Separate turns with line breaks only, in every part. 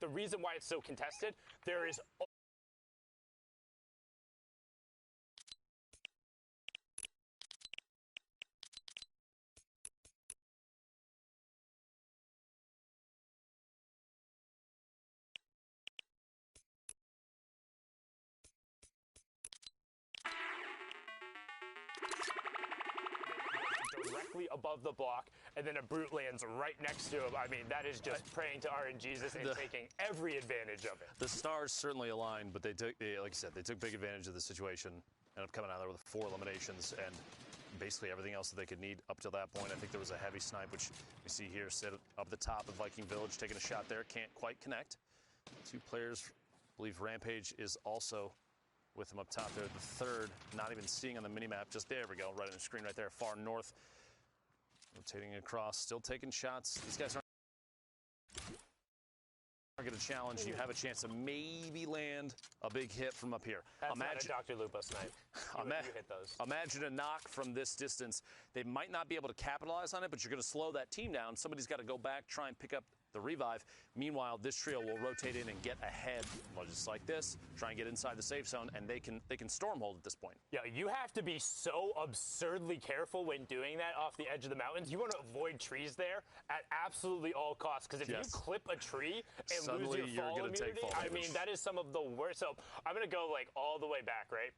the reason why it's so contested, there is directly above the block, and then a brute lands right next to him. I mean, that is just praying to RNGesus and taking every advantage of it.
The stars certainly aligned, but like you said, they took big advantage of the situation. Ended up coming out there with 4 eliminations and basically everything else that they could need up to that point. I think there was a heavy snipe, which we see here, sit up the top of Viking Village, taking a shot there, can't quite connect. 2 players, I believe Rampage is also with him up top there. The third, not even seeing on the minimap, just there we go, right on the screen right there, far north. Rotating across, still taking shots. These guys aren't going to challenge. You have a chance to maybe land a big hit from up here.
That's not a Dr. Lupo snipe. You hit those.
Imagine a knock from this distance. They might not be able to capitalize on it, but you're going to slow that team down. Somebody's got to go back, try and pick up the revive. Meanwhile, this trio will rotate in and get ahead, just like this, try and get inside the safe zone, and they can stormhold at this point.
Yeah, you have to be so absurdly careful when doing that off the edge of the mountains. You want to avoid trees there at absolutely all costs, because if you clip a tree and
suddenly
lose your fall immunity, I mean, that is some of the worst. So I'm going to go like all the way back, right?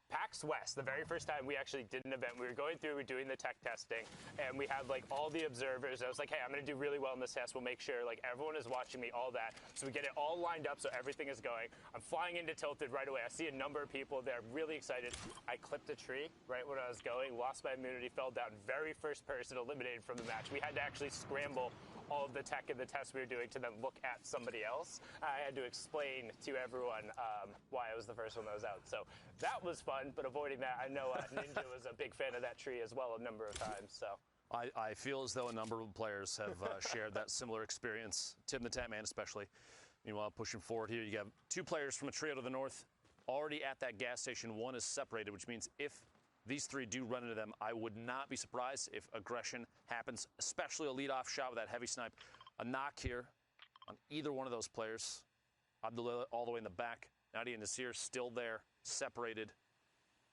PAX West, the very first time we actually did an event, we were going through, we were doing the tech testing, and we had like all the observers. I was like, hey, I'm going to do really well in this test. We'll make sure like everyone is watching me, all that. So we get it all lined up so everything is going. I'm flying into Tilted right away. I see a number of people there, really excited. I clipped a tree right when I was going, lost my immunity, fell down. Very first person eliminated from the match. We had to actually scramble all of the tech and the tests we were doing to then look at somebody else. I had to explain to everyone why I was the first one that was out. So that was fun, but avoiding that, I know Ninja was a big fan of that tree as well a number of times. So
I feel as though a number of players have shared that similar experience, Tim the Tap Man especially. Meanwhile, pushing forward here, you have 2 players from a trio to the north already at that gas station. 1 is separated, which means if these 3 do run into them, I would not be surprised if aggression happens, especially a lead-off shot with that heavy snipe. A knock here on either one of those players. Abdullah all the way in the back. Nadia and Nasir still there, separated.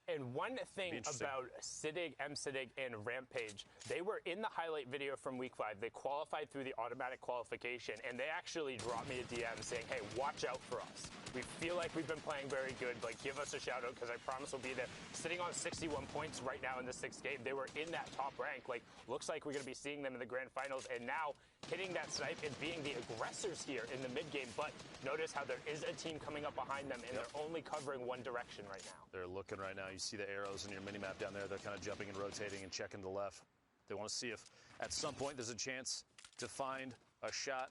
And one thing about Siddig, M-Siddig, and Rampage, they were in the highlight video from Week 5. They qualified through the automatic qualification, and they actually dropped me a DM saying, hey, watch out for us. We feel like we've been playing very good. Like, give us a shout-out, because I promise we'll be there. Sitting on 61 points right now in the 6th game. They were in that top rank. Like, looks like we're going to be seeing them in the grand finals, and now hitting that snipe and being the aggressors here in the mid-game. But notice how there is a team coming up behind them, and they're only covering one direction right now.
They're looking right now. You see the arrows in your mini-map down there. They're kind of jumping and rotating and checking to the left. They want to see if at some point there's a chance to find a shot.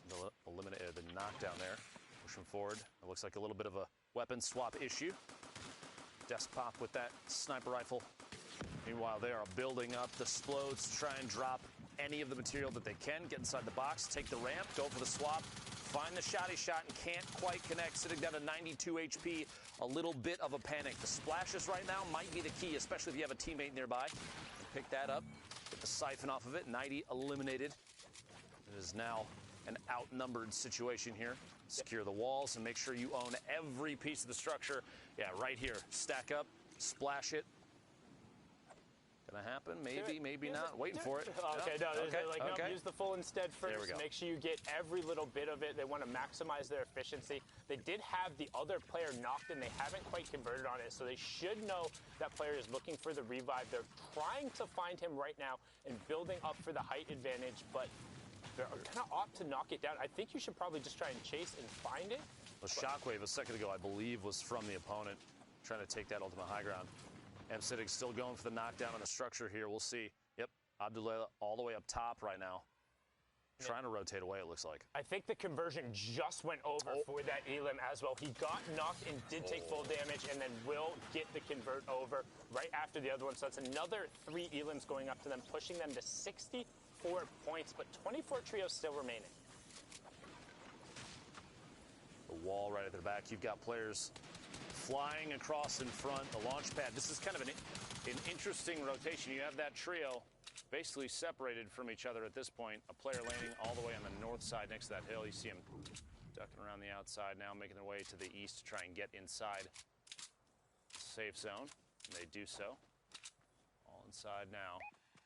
The knockdown there. Pushing forward. It looks like a little bit of a weapon swap issue. Desk pop with that sniper rifle. Meanwhile, they are building up the explodes to try and drop any of the material that they can. Get inside the box, take the ramp, go for the swap, find the shotty shot, and can't quite connect. Sitting down to 92 HP, a little bit of a panic. The splashes right now might be the key, especially if you have a teammate nearby. Pick that up, get the siphon off of it. 90 eliminated. It is now an outnumbered situation here. Secure the walls and make sure you own every piece of the structure. Yeah, right here. Stack up, splash it. Gonna happen? Maybe, maybe not. Waiting for it.
Okay, no, no, use the full instead first.
There we go.
Make sure you get every little bit of it. They want to maximize their efficiency. They did have the other player knocked and they haven't quite converted on it, so they should know that player is looking for the revive. They're trying to find him right now and building up for the height advantage, but they're kind of opt to knock it down. I think you should probably just try and chase and find it.
The shockwave a second ago, I believe, was from the opponent trying to take that ultimate high ground. M-Siddig still going for the knockdown on the structure here. We'll see. Yep, Abdullah all the way up top right now. Trying to rotate away, it looks like.
I think the conversion just went over for that Elim as well. He got knocked and did take full damage and then will get the convert over right after the other one. So that's another 3 Elims going up to them, pushing them to 64 points, but 24 trios still remaining.
The wall right at their back. You've got players flying across in front, the launch pad. This is kind of an interesting rotation. You have that trio basically separated from each other at this point. A player landing all the way on the north side next to that hill. You see him ducking around the outside now, making their way to the east to try and get inside the safe zone. And they do so. All inside now.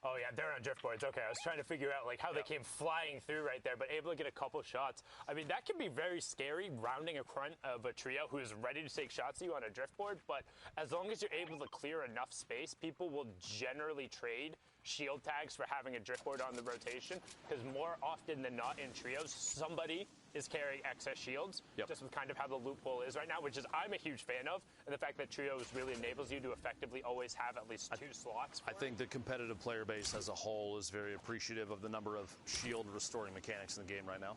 Oh, yeah, they're on drift boards. Okay, I was trying to figure out like how they came flying through right there, but able to get a couple shots. I mean, that can be very scary, rounding in front of a trio who is ready to take shots at you on a drift board, but as long as you're able to clear enough space, people will generally trade shield tags for having a drift board on the rotation, because more often than not in trios, somebody is carrying excess shields, just with kind of how the loophole is right now, which is I'm a huge fan of, and the fact that trios really enables you to effectively always have at least 2 slots.
I think the competitive player base as a whole is very appreciative of the number of shield restoring mechanics in the game right now.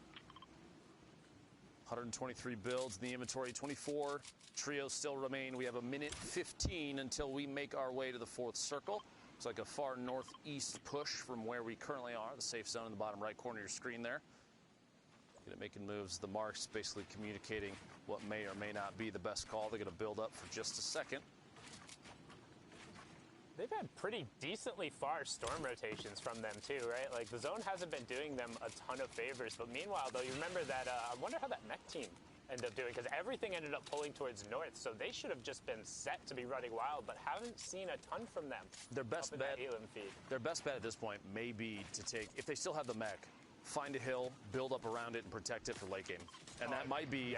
123 builds in the inventory, 24 trios still remain. We have a minute 15 until we make our way to the 4th circle. It's like a far northeast push from where we currently are, the safe zone in the bottom right corner of your screen there. Making moves, the marks basically communicating what may or may not be the best call. They're going to build up for just a second.
They've had pretty decently far storm rotations from them too, right? Like the zone hasn't been doing them a ton of favors, but meanwhile though, you remember that, I wonder how that mech team ended up doing, because everything ended up pulling towards north, so they should have just been set to be running wild, but haven't seen a ton from them.
Their best bet,
feed.
Their best bet at this point may be to take, if they still have the mech, find a hill, build up around it, and protect it for late game. And that might be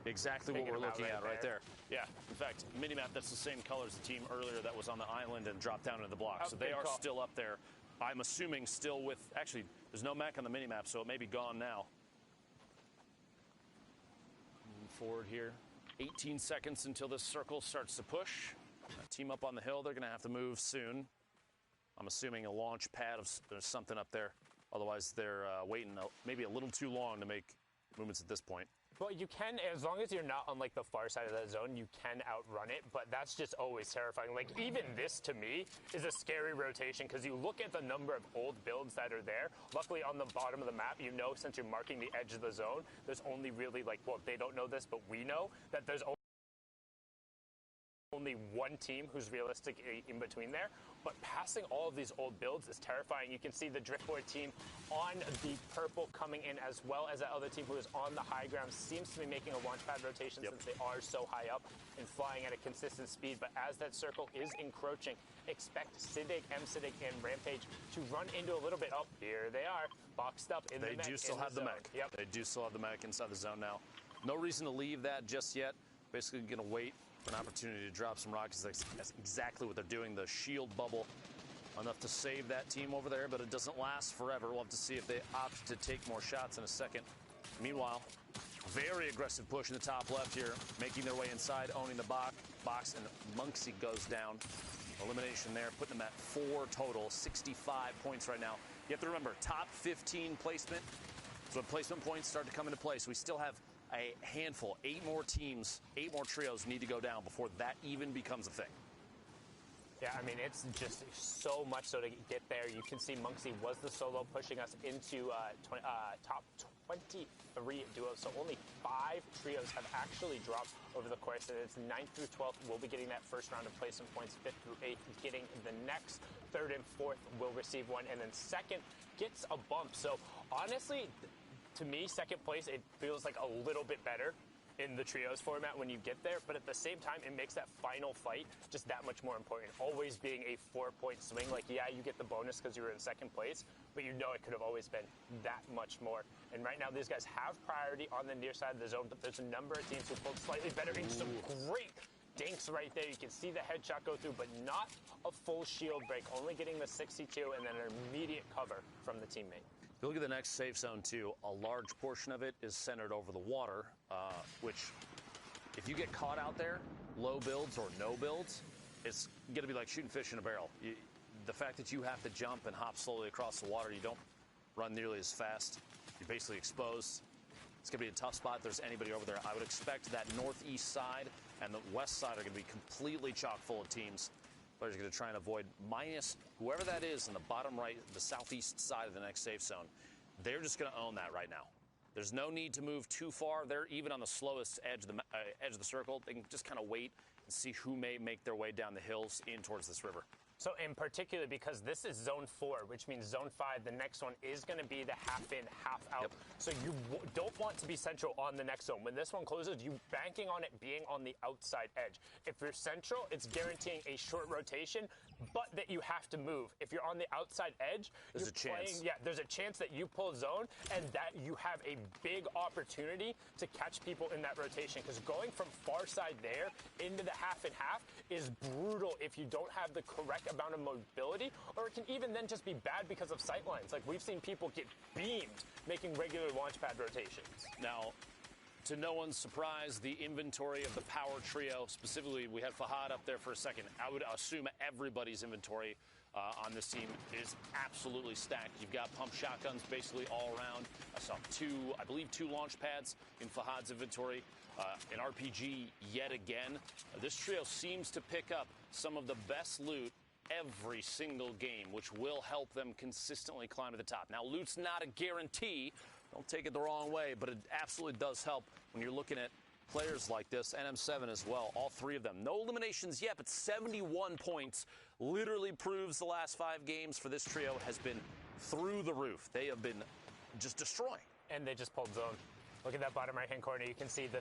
exactly what we're looking at right there. Yeah, in fact, minimap that's the same color as the team earlier that was on the island and dropped down into the block. So they are still up there. I'm assuming still with, actually, there's no mech on the minimap, so it may be gone now. Moving forward here. 18 seconds until this circle starts to push. Team up on the hill, they're going to have to move soon. I'm assuming a launch pad of there's something up there. Otherwise, they're waiting maybe a little too long to make movements at this point.
Well, you can, as long as you're not on like the far side of that zone, you can outrun it, but that's just always terrifying. Like even this to me is a scary rotation, because you look at the number of old builds that are there. Luckily on the bottom of the map, you know, since you're marking the edge of the zone, there's only really like, well, they don't know this, but we know that there's only one team who's realistic in between there, but passing all of these old builds is terrifying. You can see the driftboard team on the purple coming in, as well as that other team who is on the high ground seems to be making a launch pad rotation since they are so high up and flying at a consistent speed. But as that circle is encroaching, expect Siddig, M-Siddig, and Rampage to run into a little bit. Oh, here they are, boxed up in the mech.
They do still have the mech.
Yep.
They do still have the mech inside the zone now. No reason to leave that just yet. Basically going to wait for an opportunity to drop some rockets. That's exactly what they're doing. The shield bubble, enough to save that team over there, but it doesn't last forever. We'll have to see if they opt to take more shots in a second. Meanwhile, very aggressive push in the top left here, making their way inside, owning the box, and Monksy goes down. Elimination there, putting them at 4 total, 65 points right now. You have to remember, top 15 placement. So when placement points start to come into place, we still have a handful, 8 more teams, 8 more trios need to go down before that even becomes a thing.
Yeah, I mean, it's just so much so to get there. You can see Monksy was the solo pushing us into top 23 duos, so only 5 trios have actually dropped over the course, and it's 9th through 12th. We'll be getting that first round of placement points. 5th through 8th getting the next. 3rd and 4th will receive one, and then 2nd gets a bump. So honestly, to me, 2nd place, it feels like a little bit better in the trios format when you get there, but at the same time, it makes that final fight just that much more important. Always being a 4-point swing. Like, yeah, you get the bonus because you were in 2nd place, but you know it could have always been that much more. And right now, these guys have priority on the near side of the zone, but there's a number of teams who pulled slightly better into some great dinks right there. You can see the headshot go through, but not a full shield break, only getting the 62 and then an immediate cover from the teammate.
If you look at the next safe zone, too, a large portion of it is centered over the water, which, if you get caught out there, low builds or no builds, it's going to be like shooting fish in a barrel. The fact that you have to jump and hop slowly across the water, you don't run nearly as fast. You're basically exposed. It's going to be a tough spot if there's anybody over there. I would expect that northeast side and the west side are going to be completely chock full of teams. Players are going to try and avoid minus whoever that is in the bottom right, the southeast side of the next safe zone. They're just going to own that right now. There's no need to move too far. They're even on the slowest edge of the circle. They can just kind of wait and see who may make their way down the hills in towards this river.
So in particular, because this is zone 4, which means zone 5, the next one is going to be the half in, half out.
Yep.
So you don't want to be central on the next zone. When this one closes, you banking on it being on the outside edge. If you're central, it's guaranteeing a short rotation, but that you have to move. If you're on the outside edge,
there's a chance.
Yeah, there's a chance that you pull zone and that you have a big opportunity to catch people in that rotation. Because going from far side there into the half and half is brutal if you don't have the correct amount of mobility, or it can even then just be bad because of sight lines. Like, we've seen people get beamed making regular launch pad rotations.
Now, to no one's surprise, the inventory of the power trio, specifically, we had Fahad up there for a second. I would assume everybody's inventory on this team is absolutely stacked. You've got pump shotguns basically all around. I saw I believe two launch pads in Fahad's inventory. An RPG yet again. This trio seems to pick up some of the best loot every single game, which will help them consistently climb to the top. Now, loot's not a guarantee. Don't take it the wrong way, but it absolutely does help when you're looking at players like this. NM7 as well, all three of them. No eliminations yet, but 71 points literally proves the last 5 games for this trio has been through the roof. They have been just destroying.
And they just pulled zone. Look at that bottom right-hand corner. You can see the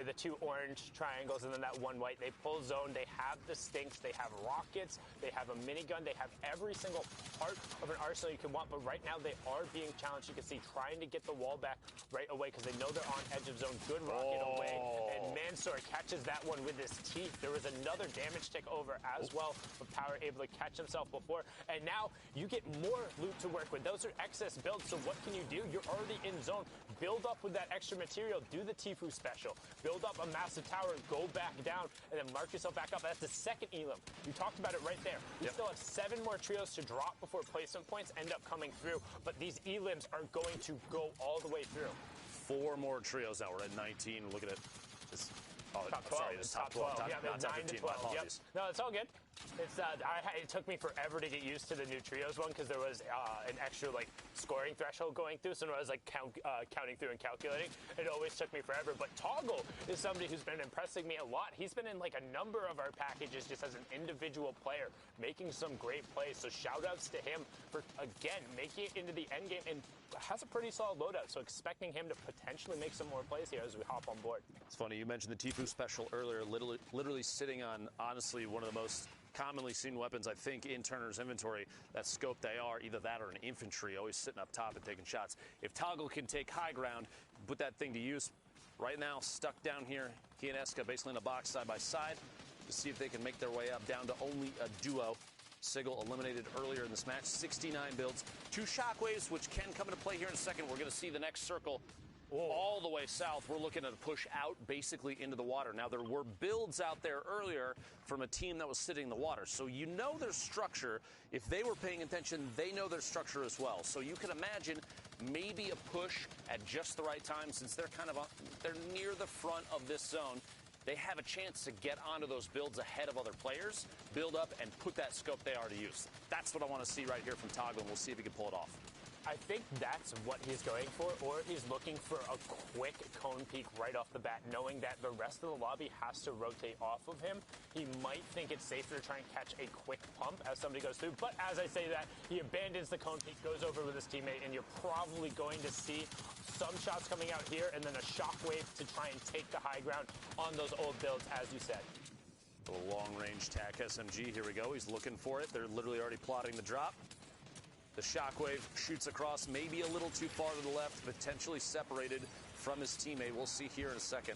the 2 orange triangles and then that 1 white. They pull zone. They have the stinks. They have rockets. They have a minigun. They have every single part of an arsenal you can want. But right now they are being challenged. You can see trying to get the wall back right away because they know they're on edge of zone. Good rocket away. And Mansour catches that one with his teeth. There was another damage tick over as well. But Power able to catch himself before. And now you get more loot to work with. Those are excess builds. So what can you do? You're already in zone. Build up with that extra material, do the Tfue special, build up a massive tower, go back down, and then mark yourself back up. That's the second E.E.U.U. You talked about it right there. We still have 7 more trios to drop before placement points end up coming through, but these E.E.U.Ms are going to go all the way through.
4 more trios now. We're at 19. Look at it. It's
top 12.
Sorry, it's top 12.
Yeah,
Not top
9 to
15.
12. Yep. No, it's all good. It's it took me forever to get used to the new trios one because there was an extra scoring threshold going through. So when I was counting through and calculating, it always took me forever. But Toggle is somebody who's been impressing me a lot. He's been in a number of our packages just as an individual player, making some great plays. So shout outs to him for again making it into the end game and has a pretty solid loadout. So expecting him to potentially make some more plays here as we hop on board.
It's funny you mentioned the Tfue special earlier. Literally sitting on honestly one of the most commonly seen weapons, I think, in Turner's inventory. That scope they are, either that or an infantry, always sitting up top and taking shots. If Toggle can take high ground, put that thing to use. Right now, stuck down here, he and Eska basically in a box side by side to see if they can make their way up down to only a duo. Sigil eliminated earlier in this match, 69 builds. 2 shockwaves, which can come into play here in a second. We're going to see the next circle all the way south. We're looking at a push out basically into the water. Now, there were builds out there earlier from a team that was sitting in the water. So you know their structure. If they were paying attention, they know their structure as well. So you can imagine maybe a push at just the right time since they're they're near the front of this zone. They have a chance to get onto those builds ahead of other players, build up, and put that scope they are to use. That's what I want to see right here from Toggle, and we'll see if he can pull it off.
I think that's what he's going for, or he's looking for a quick cone peek right off the bat, knowing that the rest of the lobby has to rotate off of him. He might think it's safer to try and catch a quick pump as somebody goes through, but as I say that, he abandons the cone peek, goes over with his teammate, and you're probably going to see some shots coming out here, and then a shockwave to try and take the high ground on those old builds, as you said.
A long-range TAC SMG, here we go. He's looking for it. They're literally already plotting the drop. The shockwave shoots across, maybe a little too far to the left, potentially separated from his teammate. We'll see here in a second.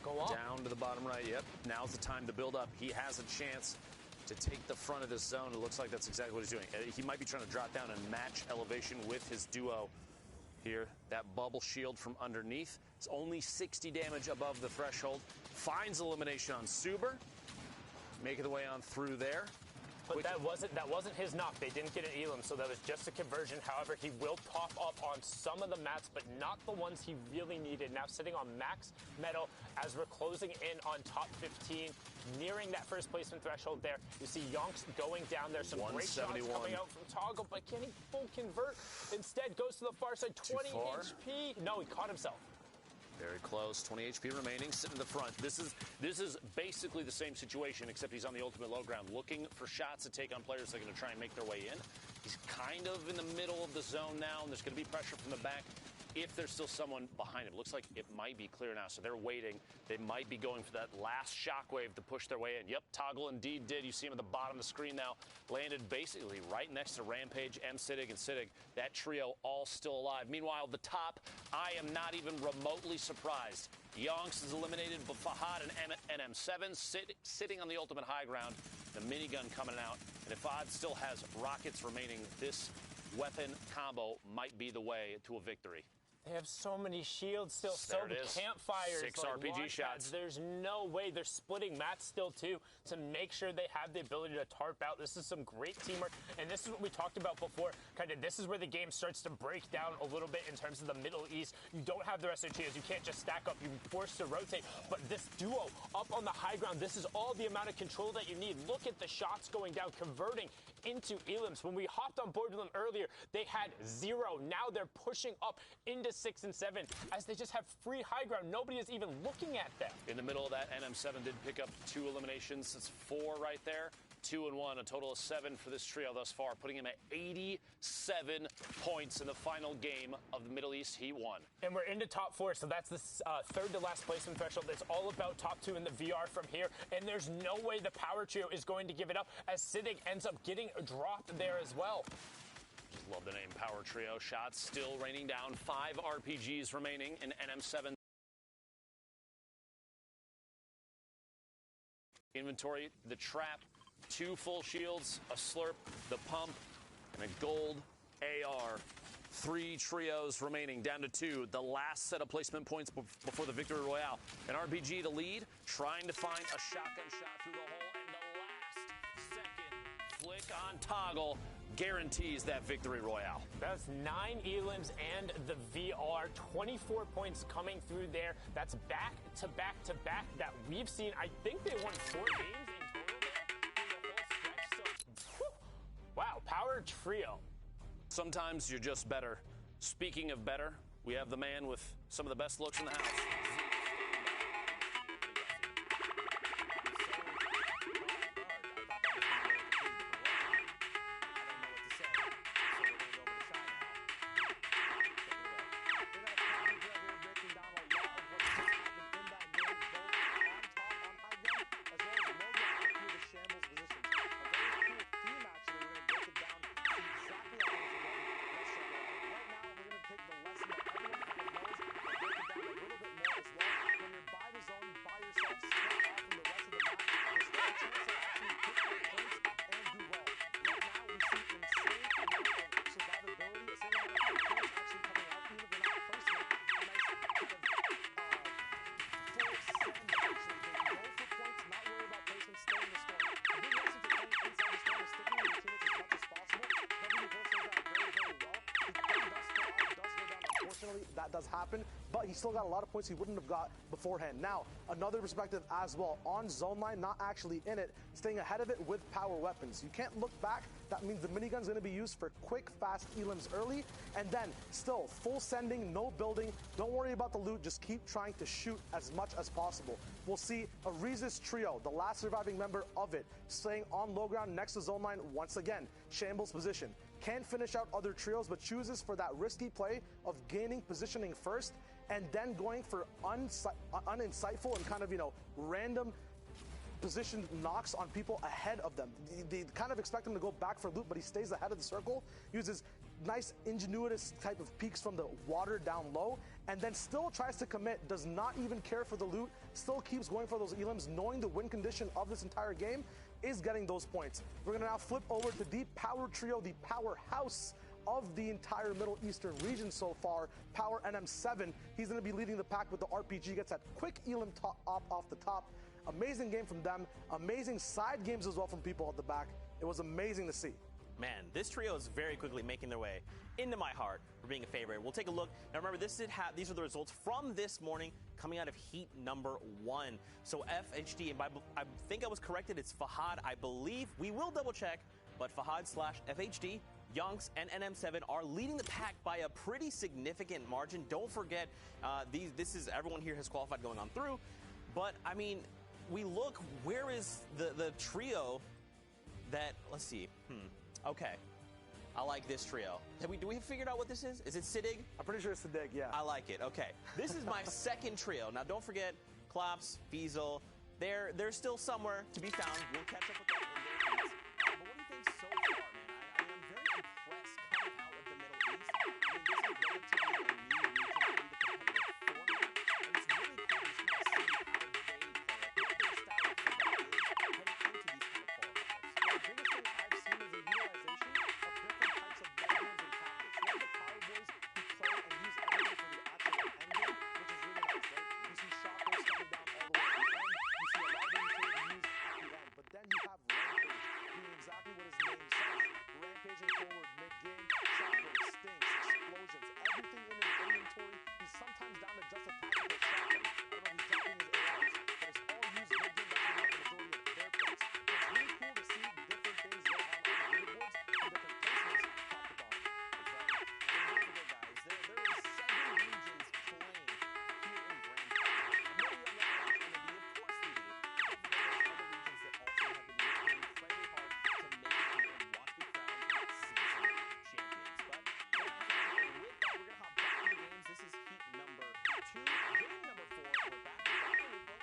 Go on.
Down to the bottom right. Yep, now's the time to build up. He has a chance to take the front of this zone. It looks like that's exactly what he's doing. He might be trying to drop down and match elevation with his duo here. That bubble shield from underneath. It's only 60 damage above the threshold. Finds elimination on Suber. Making the way on through there.
But that wasn't his knock. They didn't get an E.E.U.U., so that was just a conversion. However, he will pop up on some of the mats, but not the ones he really needed. Now sitting on max metal as we're closing in on top 15, nearing that first placement threshold there. You see Yonks going down there. Some great shots coming out from Toggle, but can he full convert? Instead, goes to the far side, 20 HP. No, he caught himself.
Very close. 20 HP remaining. Sitting in the front. This is basically the same situation, except he's on the ultimate low ground, looking for shots to take on players that are going to try and make their way in. He's kind of in the middle of the zone now, and there's going to be pressure from the back. If there's still someone behind him. Looks like it might be clear now, so they're waiting. They might be going for that last shockwave to push their way in. Yep, Toggle indeed did. You see him at the bottom of the screen now. Landed basically right next to Rampage, Siddig, and Siddig. That trio all still alive. Meanwhile, the top, I am not even remotely surprised. Yonks is eliminated, but Fahad and NM7 sitting on the ultimate high ground. The minigun coming out. And if Fahad still has rockets remaining, this weapon combo might be the way to a victory.
They have so many shields still, so many campfires.
6 RPG shots.
There's no way they're splitting mats still, too, to make sure they have the ability to tarp out. This is some great teamwork, and this is what we talked about before. Kind of, this is where the game starts to break down a little bit in terms of the Middle East. You don't have the rest of the trios. You can't just stack up. You're forced to rotate. But this duo up on the high ground, this is all the amount of control that you need. Look at the shots going down, converting into elims. When we hopped on board with them earlier, they had 0. Now they're pushing up into 6 and 7 as they just have free high ground. Nobody is even looking at them.
In the middle of that, NM7 did pick up 2 eliminations. That's 4 right there. 2 and 1, a total of 7 for this trio thus far, putting him at 87 points in the final game of the Middle East Heat 1.
And we're into top 4, so that's the third to last placement threshold. It's all about top 2 in the VR from here, and there's no way the power trio is going to give it up as Siddig ends up getting dropped there as well.
Just love the name Power Trio. Shots still raining down. 5 RPGs remaining in NM7. Inventory, the trap, 2 full shields, a slurp, the pump, and a gold AR. 3 trios remaining, down to 2. The last set of placement points before the Victory Royale. An RPG to lead, trying to find a shotgun shot through the hole, and the last second flick on Toggle guarantees that Victory Royale.
That's 9 elims and the VR. 24 points coming through there. That's back to back to back that we've seen. I think they won 4 games in total there through the whole stretch. So, wow, Power Trio.
Sometimes you're just better. Speaking of better, we have the man with some of the best looks in the house.
That does happen, but he still got a lot of points he wouldn't have got beforehand. Now, another perspective as well, on zone line, not actually in it, staying ahead of it with power weapons. You can't look back. That means the minigun's going to be used for quick, fast elims early, and then still full sending, no building. Don't worry about the loot. Just keep trying to shoot as much as possible. We'll see a Rezis trio, the last surviving member of it, staying on low ground next to zone line once again. Shambles position. Can't finish out other trios, but chooses for that risky play of gaining positioning first and then going for uninsightful and kind of, random position knocks on people ahead of them. They kind of expect him to go back for loot, but he stays ahead of the circle, uses nice ingenuitous type of peeks from the water down low, and then still tries to commit, does not even care for the loot, still keeps going for those elims, knowing the win condition of this entire game is getting those points. We're going to now flip over to the Power Trio, the powerhouse of the entire Middle Eastern region so far, Power NM7. He's going to be leading the pack with the RPG, gets that quick elim off the top. Amazing game from them, amazing side games as well from people at the back. It was amazing to see.
Man, this trio is very quickly making their way into my heart for being a favorite. We'll take a look. Now remember, these are the results from this morning coming out of heat number 1. So FHD, and I think I was corrected, it's Fahad, I believe. We will double check, but Fahad/FHD Yonks and NM7 are leading the pack by a pretty significant margin. Don't forget, everyone here has qualified going on through. But, I mean, we look, where is the trio that, let's see, okay. I like this trio. Do we have figured out what this is? Is it Siddig?
I'm pretty sure it's the dig, yeah.
I like it, okay. This is my second trio. Now, don't forget, Klops, Fiesel, they're still somewhere to be found. We'll catch up with them in their heats. But what do you think so far, man? I mean, I'm very impressed coming out of the Middle East. I mean, this is relatively a new region in the competitive format, and it's really cool to kind of see how they play, what their style of football is heading into these kind of qualifiers.
The biggest thing I've seen is the utilization of different types of measures and tactics. You have the Power Boys who play and use everything for the actual end game, which is really nice, right? You see Shockers coming down all the way to the end. You see a lot of them used at the end. But then you have Rampage doing exactly what his name says. Rampaging forward mid-game, shockwave, stinks, explosions, everything in his inventory. He's sometimes down to just a tactical shotgun. I don't know if he's dropping his ARs, but it's all used mid-game. That's the majority of their plays. It's really cool to see different things go on the leaderboards and different placements top to bottom.
And don't forget, guys, there is 7 regions playing here in Grand Prix. I know we all know Canada, of course we do. But don't forget there's other regions that also have been working incredibly hard to make it here and watch be crowned season champions. But with that, we're going to hop back into games. This is heat number 2, game number 4. We're back with Dr. Nico. So,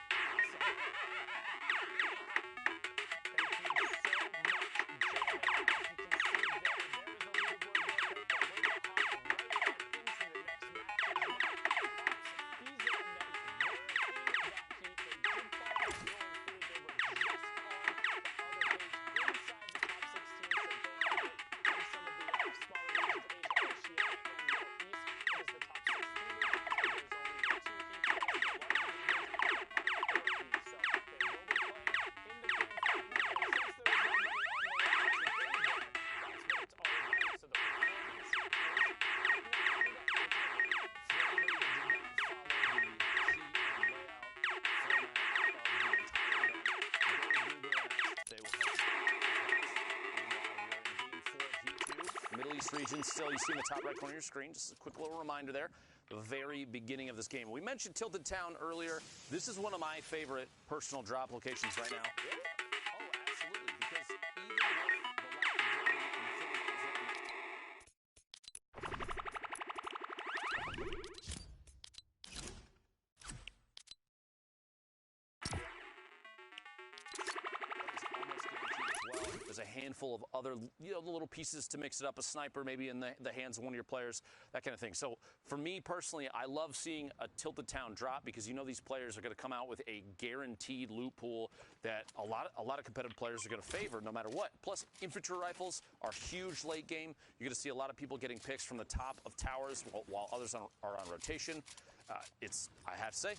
Middle East region, still you see in the top right corner of your screen, just a quick little reminder there, the very beginning of this game. We mentioned Tilted Town earlier. This is one of my favorite personal drop locations right now. Oh, absolutely, because even with the lack of ability there's a handful of other, little pieces to mix it up. A sniper maybe in the hands of one of your players, that kind of thing. So for me personally, I love seeing a Tilted Town drop because these players are going to come out with a guaranteed loot pool that a lot of competitive players are going to favor no matter what. Plus, infantry rifles are huge late game. You're going to see a lot of people getting picks from the top of towers while others are on rotation. I have to say,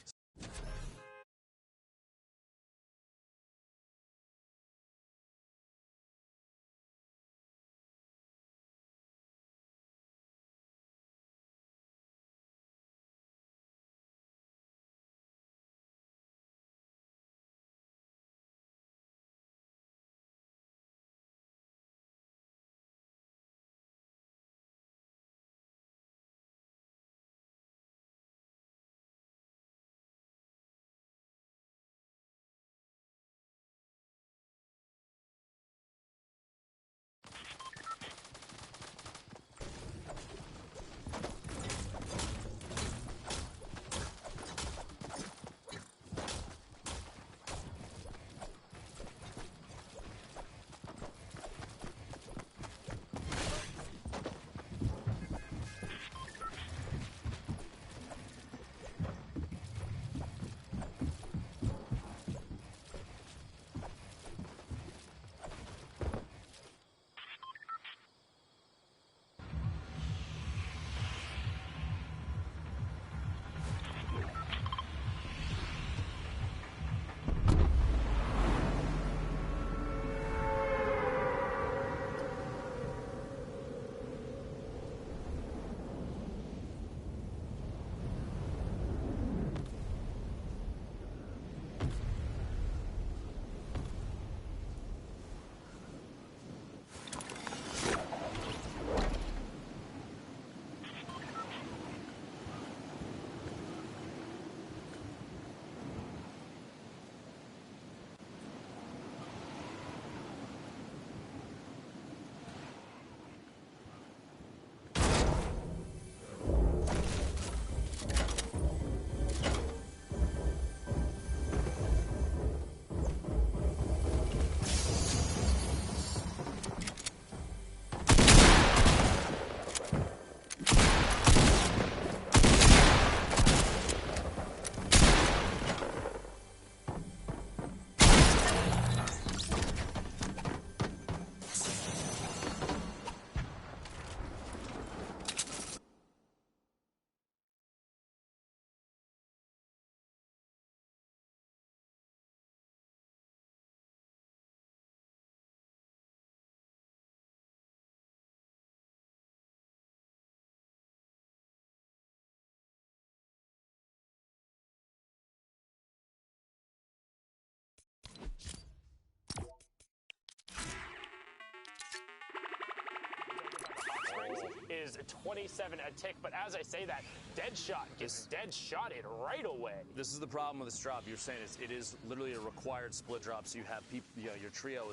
is 27 a tick. But as I say that, Deadshot gets dead-shotted right away.
This is the problem with this drop. You're saying it is literally a required split drop, so you have people, your trio